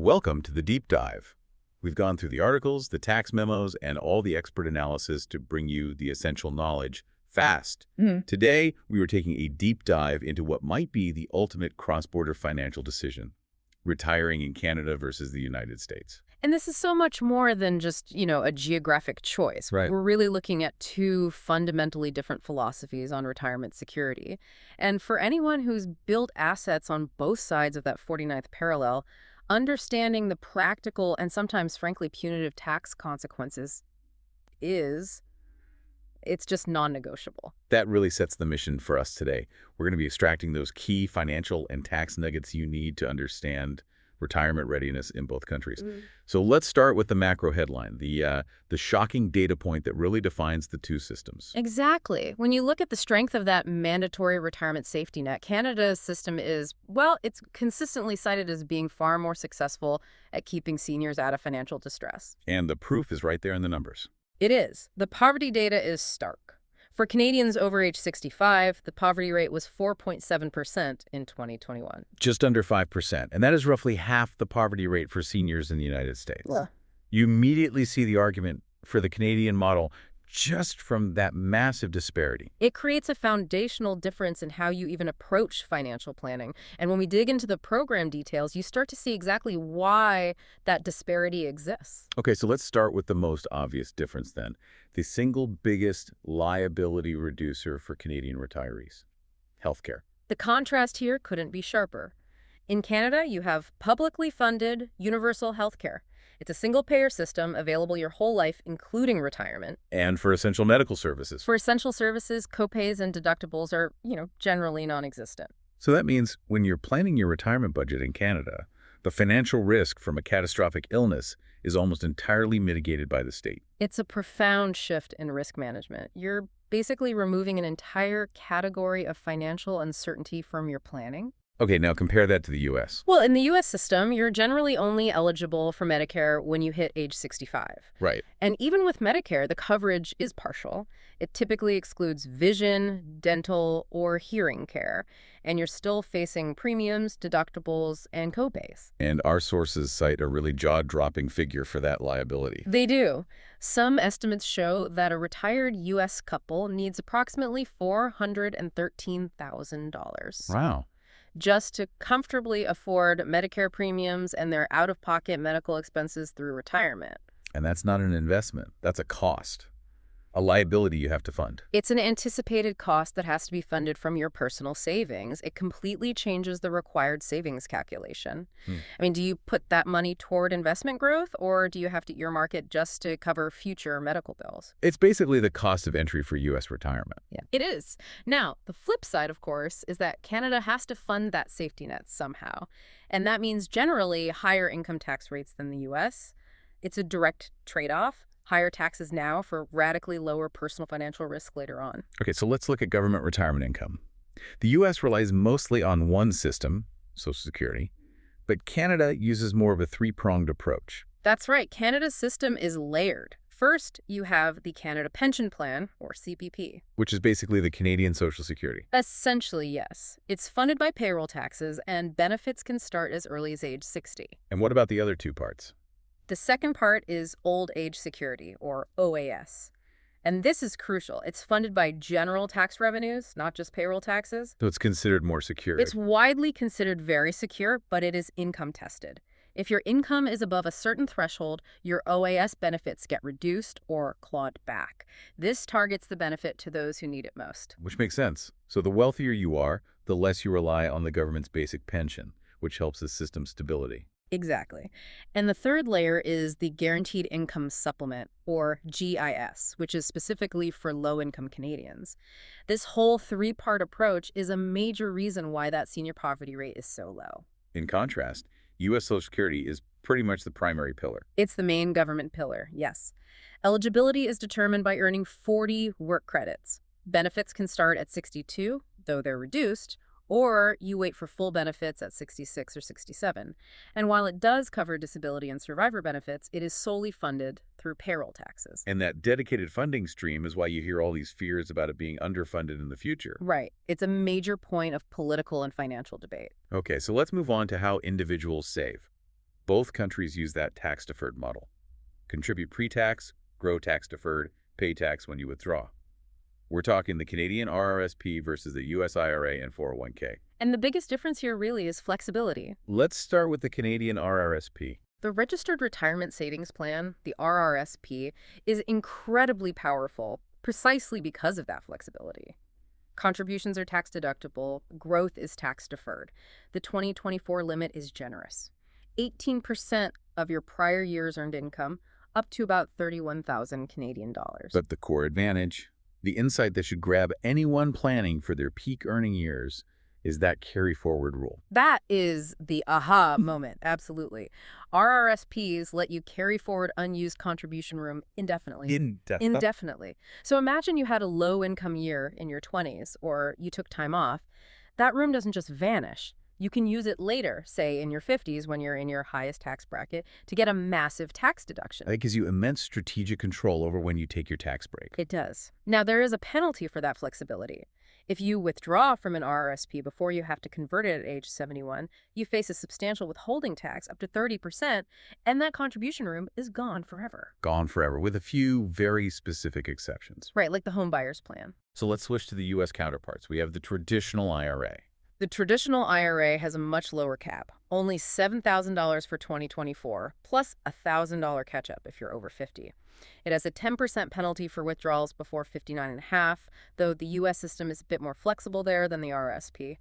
Welcome to the deep dive. We've gone through the articles, the tax memos, and all the expert analysis to bring you the essential knowledge fast. Today, we were taking a deep dive into what might be the ultimate cross-border financial decision, retiring in Canada versus the United States. And this is so much more than just, a geographic choice. Right. We're really looking at two fundamentally different philosophies on retirement security. And for anyone who's built assets on both sides of that 49th parallel, understanding the practical and sometimes, frankly, punitive tax consequences it's just non-negotiable. That really sets the mission for us today. We're going to be extracting those key financial and tax nuggets you need to understand retirement readiness in both countries. So let's start with the macro headline, the shocking data point that really defines the two systems. Exactly. When you look at the strength of that mandatory retirement safety net, Canada's system is, it's consistently cited as being far more successful at keeping seniors out of financial distress. And the proof is right there in the numbers. It is. The poverty data is stark. For Canadians over age 65, the poverty rate was 4.7% in 2021. Just under 5%, and that is roughly half the poverty rate for seniors in the United States. Yeah. You immediately see the argument for the Canadian model just from that massive disparity. It creates a foundational difference in how you even approach financial planning. And when we dig into the program details, you start to see exactly why that disparity exists. Okay, so let's start with the most obvious difference then. The single biggest liability reducer for Canadian retirees, healthcare. The contrast here couldn't be sharper. In Canada, you have publicly funded universal healthcare. It's a single-payer system available your whole life, including retirement. And for essential medical services. For essential services, copays and deductibles are, generally non-existent. So that means when you're planning your retirement budget in Canada, the financial risk from a catastrophic illness is almost entirely mitigated by the state. It's a profound shift in risk management. You're basically removing an entire category of financial uncertainty from your planning. Okay, now compare that to the U.S. Well, in the U.S. system, you're generally only eligible for Medicare when you hit age 65. Right. And even with Medicare, the coverage is partial. It typically excludes vision, dental, or hearing care. And you're still facing premiums, deductibles, and copays. And our sources cite a really jaw-dropping figure for that liability. They do. Some estimates show that a retired U.S. couple needs approximately $413,000. Wow. Just to comfortably afford Medicare premiums and their out-of-pocket medical expenses through retirement. And that's not an investment. That's a cost. A liability you have to fund. It's an anticipated cost that has to be funded from your personal savings. It completely changes the required savings calculation. I mean, do you put that money toward investment growth, or do you have to earmark it just to cover future medical bills? It's basically the cost of entry for U.S. retirement. Yeah, it is. Now, the flip side, of course, is that Canada has to fund that safety net somehow. And that means generally higher income tax rates than the U.S. It's a direct trade-off. Higher taxes now for radically lower personal financial risk later on. Okay, so let's look at government retirement income. The U.S. relies mostly on one system, Social Security, but Canada uses more of a three-pronged approach. That's right. Canada's system is layered. First, you have the Canada Pension Plan, or CPP. Which is basically the Canadian Social Security. Essentially, yes. It's funded by payroll taxes, and benefits can start as early as age 60. And what about the other two parts? The second part is Old Age Security, or OAS. And this is crucial. It's funded by general tax revenues, not just payroll taxes. So it's considered more secure. It's widely considered very secure, but it is income tested. If your income is above a certain threshold, your OAS benefits get reduced or clawed back. This targets the benefit to those who need it most. Which makes sense. So the wealthier you are, the less you rely on the government's basic pension, which helps the system's stability. Exactly. And the third layer is the Guaranteed Income Supplement, or GIS, which is specifically for low-income Canadians. This whole three-part approach is a major reason why that senior poverty rate is so low. In contrast, U.S. Social Security is pretty much the primary pillar. It's the main government pillar, yes. Eligibility is determined by earning 40 work credits. Benefits can start at 62, though they're reduced, or you wait for full benefits at 66 or 67. And while it does cover disability and survivor benefits, it is solely funded through payroll taxes. And that dedicated funding stream is why you hear all these fears about it being underfunded in the future. Right. It's a major point of political and financial debate. Okay, so let's move on to how individuals save. Both countries use that tax-deferred model. Contribute pre-tax, grow tax-deferred, pay tax when you withdraw. We're talking the Canadian RRSP versus the U.S. IRA and 401k. And the biggest difference here really is flexibility. Let's start with the Canadian RRSP. The Registered Retirement Savings Plan, the RRSP, is incredibly powerful precisely because of that flexibility. Contributions are tax-deductible, growth is tax-deferred. The 2024 limit is generous. 18% of your prior year's earned income, up to about 31,000 Canadian dollars. But the core advantage, the insight that should grab anyone planning for their peak earning years, is that carry-forward rule. That is the aha moment, absolutely. RRSPs let you carry forward unused contribution room indefinitely. Indefinitely. So imagine you had a low-income year in your 20s, or you took time off. That room doesn't just vanish. You can use it later, say in your 50s when you're in your highest tax bracket, to get a massive tax deduction. That gives you immense strategic control over when you take your tax break. It does. Now, there is a penalty for that flexibility. If you withdraw from an RRSP before you have to convert it at age 71, you face a substantial withholding tax up to 30%, and that contribution room is gone forever. Gone forever, with a few very specific exceptions. Right, like the home buyer's plan. So let's switch to the U.S. counterparts. We have the traditional IRA. The traditional IRA has a much lower cap, only $7,000 for 2024, plus a $1,000 catch-up if you're over 50. It has a 10% penalty for withdrawals before 59.5, though the U.S. system is a bit more flexible there than the RRSP.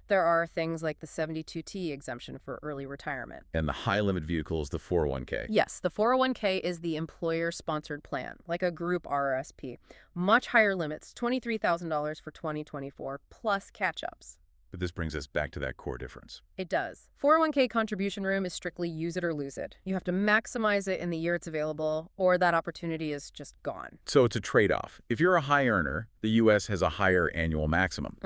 There are things like the 72T exemption for early retirement. And the high-limit vehicle is the 401k. Yes, the 401k is the employer-sponsored plan, like a group RRSP. Much higher limits, $23,000 for 2024, plus catch-ups. But this brings us back to that core difference. It does. 401k contribution room is strictly use it or lose it. You have to maximize it in the year it's available, or that opportunity is just gone. So it's a trade-off. If you're a high earner, the U.S. has a higher annual maximum.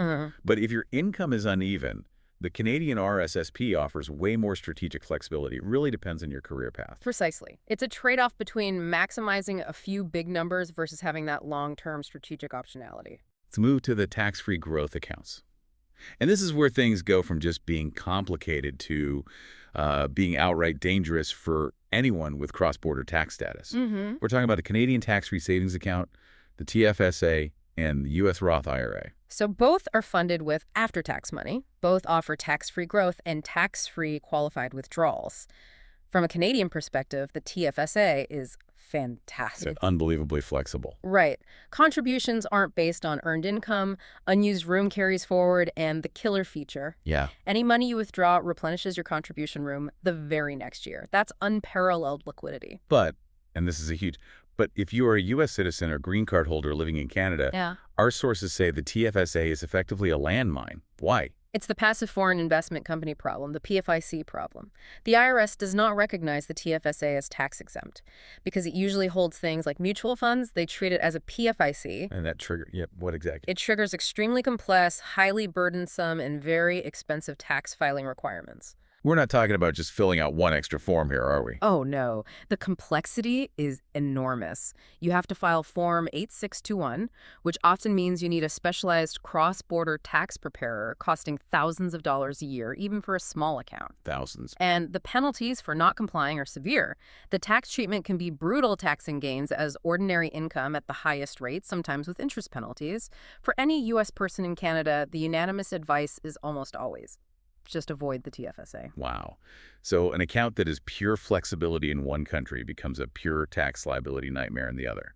But if your income is uneven, the Canadian RRSP offers way more strategic flexibility. It really depends on your career path. Precisely. It's a trade-off between maximizing a few big numbers versus having that long-term strategic optionality. Let's move to the tax-free growth accounts. And this is where things go from just being complicated to being outright dangerous for anyone with cross-border tax status. We're talking about a Canadian tax-free savings account, the TFSA, and the U.S. Roth IRA. So both are funded with after-tax money. Both offer tax-free growth and tax-free qualified withdrawals. From a Canadian perspective, the TFSA is fantastic. It's unbelievably flexible. Right. Contributions aren't based on earned income, unused room carries forward, and the killer feature. Yeah. Any money you withdraw replenishes your contribution room the very next year. That's unparalleled liquidity. But if you are a U.S. citizen or green card holder living in Canada, our sources say the TFSA is effectively a landmine. Why? It's the passive foreign investment company problem, the PFIC problem. The IRS does not recognize the TFSA as tax-exempt. Because it usually holds things like mutual funds, they treat it as a PFIC. And that what exactly? It triggers extremely complex, highly burdensome, and very expensive tax filing requirements. We're not talking about just filling out one extra form here, are we? Oh, no. The complexity is enormous. You have to file Form 8621, which often means you need a specialized cross-border tax preparer costing thousands of dollars a year, even for a small account. Thousands. And the penalties for not complying are severe. The tax treatment can be brutal, taxing gains as ordinary income at the highest rate, sometimes with interest penalties. For any U.S. person in Canada, the unanimous advice is almost always just avoid the TFSA. Wow. So an account that is pure flexibility in one country becomes a pure tax liability nightmare in the other.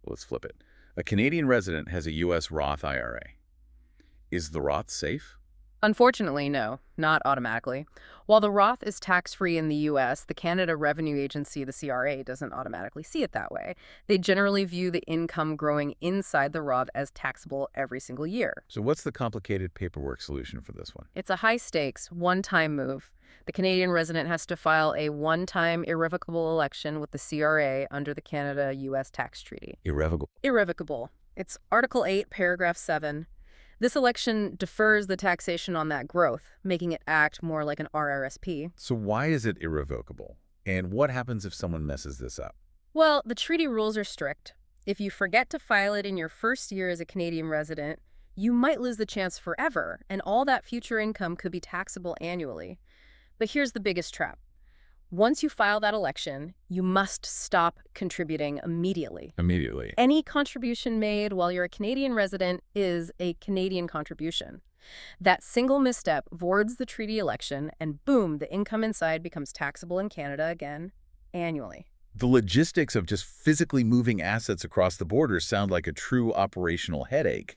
Let's flip it. A Canadian resident has a U.S. Roth IRA. Is the Roth safe? Unfortunately, no, not automatically. While the Roth is tax-free in the U.S., the Canada Revenue Agency, the CRA, doesn't automatically see it that way. They generally view the income growing inside the Roth as taxable every single year. So what's the complicated paperwork solution for this one? It's a high-stakes, one-time move. The Canadian resident has to file a one-time irrevocable election with the CRA under the Canada-U.S. tax treaty. Irrevocable? Irrevocable. It's Article 8, Paragraph 7. This election defers the taxation on that growth, making it act more like an RRSP. So why is it irrevocable? And what happens if someone messes this up? Well, the treaty rules are strict. If you forget to file it in your first year as a Canadian resident, you might lose the chance forever, and all that future income could be taxable annually. But here's the biggest trap. Once you file that election, you must stop contributing immediately. Immediately. Any contribution made while you're a Canadian resident is a Canadian contribution. That single misstep voids the treaty election, and boom, the income inside becomes taxable in Canada again, annually. The logistics of just physically moving assets across the border sound like a true operational headache.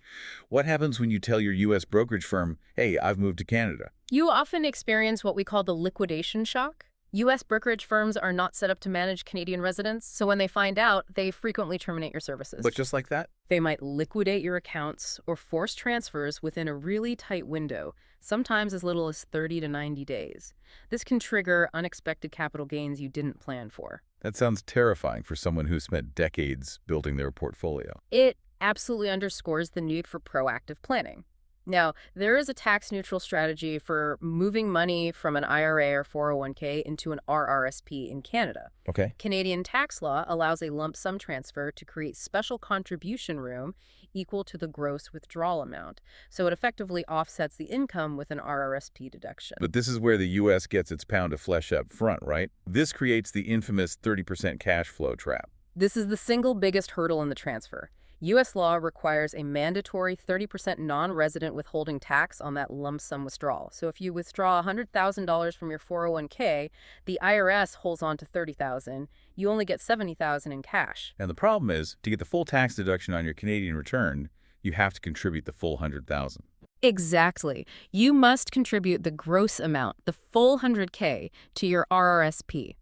What happens when you tell your U.S. brokerage firm, hey, I've moved to Canada? You often experience what we call the liquidation shock. U.S. brokerage firms are not set up to manage Canadian residents, so when they find out, they frequently terminate your services. But just like that? They might liquidate your accounts or force transfers within a really tight window, sometimes as little as 30 to 90 days. This can trigger unexpected capital gains you didn't plan for. That sounds terrifying for someone who spent decades building their portfolio. It absolutely underscores the need for proactive planning. Now, there is a tax-neutral strategy for moving money from an IRA or 401k into an RRSP in Canada. Okay. Canadian tax law allows a lump sum transfer to create special contribution room equal to the gross withdrawal amount, so it effectively offsets the income with an RRSP deduction. But this is where the U.S. gets its pound of flesh up front, right? This creates the infamous 30% cash flow trap. This is the single biggest hurdle in the transfer. U.S. law requires a mandatory 30% non-resident withholding tax on that lump sum withdrawal. So if you withdraw $100,000 from your 401k, the IRS holds on to $30,000. You only get $70,000 in cash. And the problem is, to get the full tax deduction on your Canadian return, you have to contribute the full $100,000. Exactly. You must contribute the gross amount, the full $100K, to your RRSP.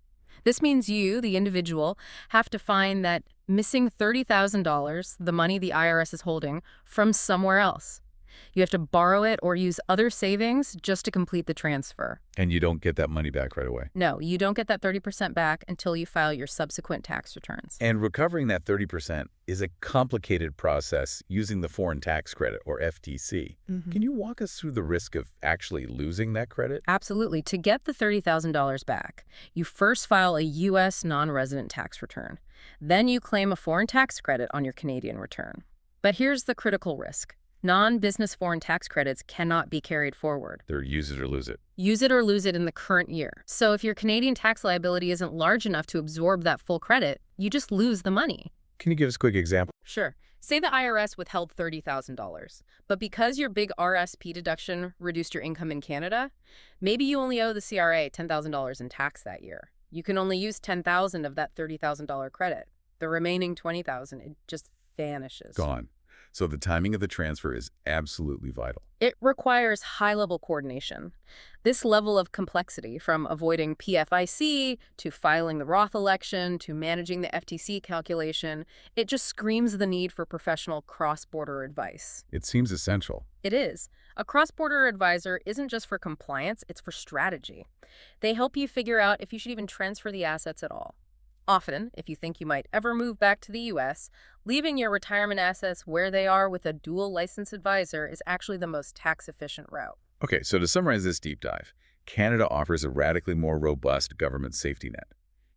This means you, the individual, have to find that missing $30,000, the money the IRS is holding, from somewhere else. You have to borrow it or use other savings just to complete the transfer. And you don't get that money back right away. No, you don't get that 30% back until you file your subsequent tax returns. And recovering that 30% is a complicated process using the foreign tax credit, or FTC. Can you walk us through the risk of actually losing that credit? Absolutely. To get the $30,000 back, you first file a U.S. non-resident tax return. Then you claim a foreign tax credit on your Canadian return. But here's the critical risk. Non-business foreign tax credits cannot be carried forward. They're use it or lose it. Use it or lose it in the current year. So if your Canadian tax liability isn't large enough to absorb that full credit, you just lose the money. Can you give us a quick example? Sure. Say the IRS withheld $30,000, but because your big RSP deduction reduced your income in Canada, maybe you only owe the CRA $10,000 in tax that year. You can only use $10,000 of that $30,000 credit. The remaining $20,000, it just vanishes. Gone. So the timing of the transfer is absolutely vital. It requires high-level coordination. This level of complexity, from avoiding PFIC to filing the Roth election to managing the FTC calculation, it just screams the need for professional cross-border advice. It seems essential. It is. A cross-border advisor isn't just for compliance, it's for strategy. They help you figure out if you should even transfer the assets at all. Often, if you think you might ever move back to the U.S., leaving your retirement assets where they are with a dual license advisor is actually the most tax-efficient route. Okay, so to summarize this deep dive, Canada offers a radically more robust government safety net.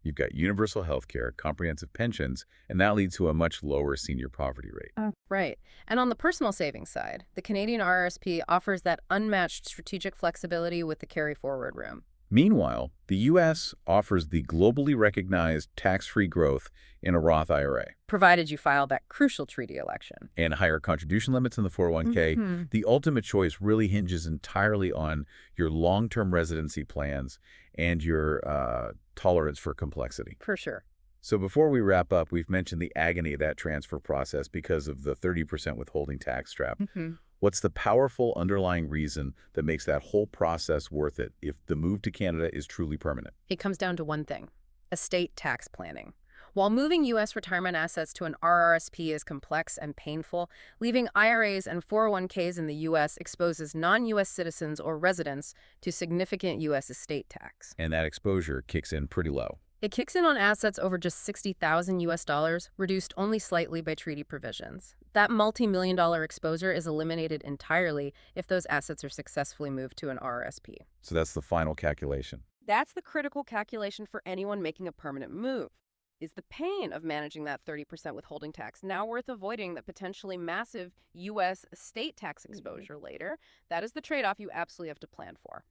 You've got universal health care, comprehensive pensions, and that leads to a much lower senior poverty rate. Right. And on the personal savings side, the Canadian RRSP offers that unmatched strategic flexibility with the carry-forward room. Meanwhile, the U.S. offers the globally recognized tax-free growth in a Roth IRA. Provided you file that crucial treaty election. And higher contribution limits in the 401k. The ultimate choice really hinges entirely on your long-term residency plans and your tolerance for complexity. For sure. So before we wrap up, we've mentioned the agony of that transfer process because of the 30% withholding tax trap. What's the powerful underlying reason that makes that whole process worth it if the move to Canada is truly permanent? It comes down to one thing: estate tax planning. While moving U.S. retirement assets to an RRSP is complex and painful, leaving IRAs and 401ks in the U.S. exposes non-U.S. citizens or residents to significant U.S. estate tax. And that exposure kicks in pretty low. It kicks in on assets over just $60,000 US, reduced only slightly by treaty provisions. That multi-million-dollar exposure is eliminated entirely if those assets are successfully moved to an RRSP. So that's the final calculation. That's the critical calculation for anyone making a permanent move. Is the pain of managing that 30% withholding tax now worth avoiding the potentially massive U.S. estate tax exposure later? That is the trade-off you absolutely have to plan for.